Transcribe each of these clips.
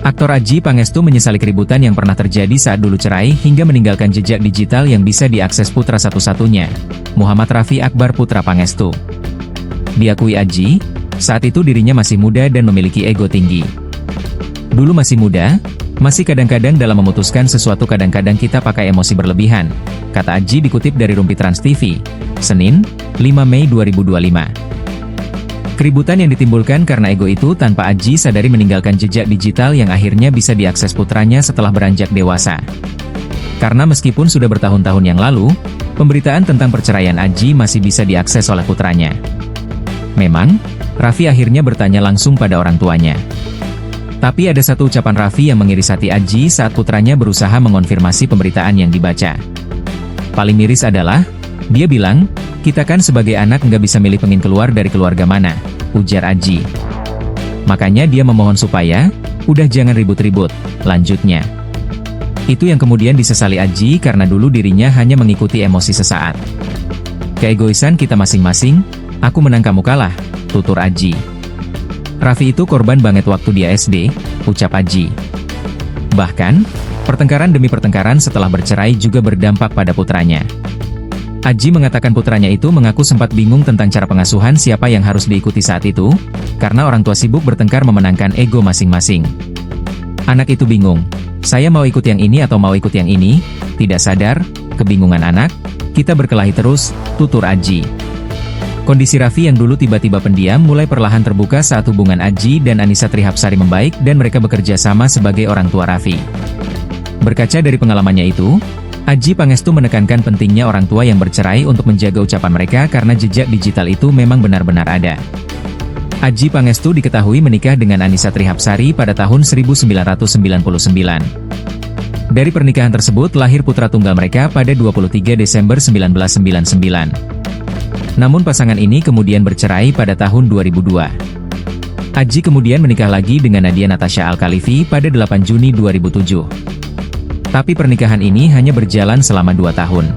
Aktor Adjie Pangestu menyesali keributan yang pernah terjadi saat dulu cerai hingga meninggalkan jejak digital yang bisa diakses putra satu-satunya, Muhammad Raffi Akbar putra Pangestu. Diakui Adjie, saat itu dirinya masih muda dan memiliki ego tinggi. Dulu masih muda, masih kadang-kadang dalam memutuskan sesuatu kadang-kadang kita pakai emosi berlebihan, kata Adjie dikutip dari Rumpi Trans TV, Senin, 5 Mei 2025. Keributan yang ditimbulkan karena ego itu tanpa Adjie sadari meninggalkan jejak digital yang akhirnya bisa diakses putranya setelah beranjak dewasa. Karena meskipun sudah bertahun-tahun yang lalu, pemberitaan tentang perceraian Adjie masih bisa diakses oleh putranya. Memang, Raffi akhirnya bertanya langsung pada orang tuanya. Tapi ada satu ucapan Raffi yang mengiris hati Adjie saat putranya berusaha mengonfirmasi pemberitaan yang dibaca. Paling miris adalah, dia bilang, "Kita kan sebagai anak nggak bisa milih pengen keluar dari keluarga mana," ujar Adjie. Makanya dia memohon supaya, "Udah jangan ribut-ribut," lanjutnya. Itu yang kemudian disesali Adjie karena dulu dirinya hanya mengikuti emosi sesaat. "Keegoisan kita masing-masing, aku menang kamu kalah," tutur Adjie. Raffi itu korban banget waktu dia SD, ucap Adjie. Bahkan, pertengkaran demi pertengkaran setelah bercerai juga berdampak pada putranya. Adjie mengatakan putranya itu mengaku sempat bingung tentang cara pengasuhan siapa yang harus diikuti saat itu, karena orang tua sibuk bertengkar memenangkan ego masing-masing. "Anak itu bingung, saya mau ikut yang ini atau mau ikut yang ini, tidak sadar, kebingungan anak, kita berkelahi terus," tutur Adjie. Kondisi Raffi yang dulu tiba-tiba pendiam mulai perlahan terbuka saat hubungan Adjie dan Annisa Trihapsari membaik dan mereka bekerja sama sebagai orang tua Raffi. Berkaca dari pengalamannya itu, Adjie Pangestu menekankan pentingnya orang tua yang bercerai untuk menjaga ucapan mereka karena jejak digital itu memang benar-benar ada. Adjie Pangestu diketahui menikah dengan Annisa Trihapsari pada tahun 1999. Dari pernikahan tersebut lahir putra tunggal mereka pada 23 Desember 1999. Namun pasangan ini kemudian bercerai pada tahun 2002. Adjie kemudian menikah lagi dengan Nadia Natasha Al-Khalifi pada 8 Juni 2007. Tapi pernikahan ini hanya berjalan selama 2 tahun.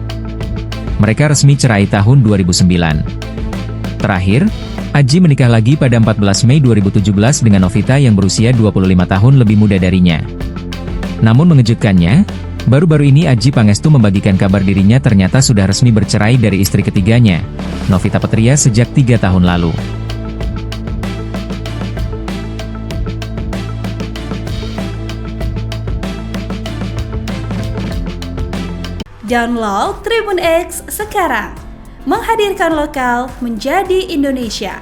Mereka resmi cerai tahun 2009. Terakhir, Adjie menikah lagi pada 14 Mei 2017 dengan Novita yang berusia 25 tahun lebih muda darinya. Namun mengejutkannya, baru-baru ini Adjie Pangestu membagikan kabar dirinya ternyata sudah resmi bercerai dari istri ketiganya, Novita Petria sejak 3 tahun lalu. Download Tribun X sekarang, menghadirkan lokal menjadi Indonesia.